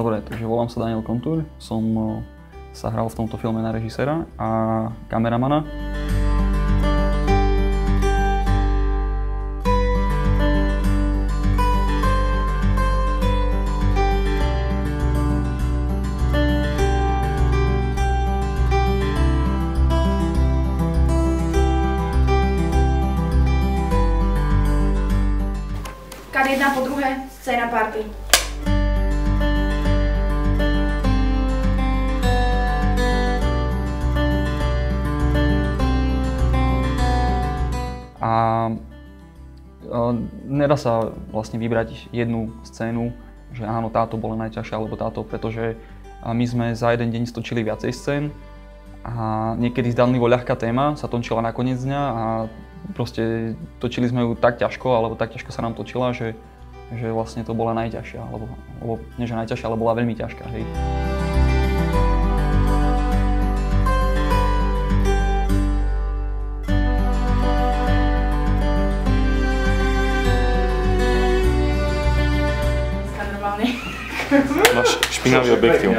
Dobre, takže volám sa Daniel Kontúr, som sa hral v tomto filme na režiséra a kameramana. Kat 1 po druhé, scéna party. A nedá sa vlastne vybrať jednu scénu, že áno, táto bola najťažšia, alebo táto, pretože my sme za jeden deň stočili viacej scén a niekedy zdanlivo ľahká téma sa točila na koniec dňa a proste točili sme ju tak ťažko, alebo tak ťažko sa nám točila, že vlastne to bola najťažšia, alebo nie že najťažšia, ale bola veľmi ťažká, hej. Máš špinavý objektív.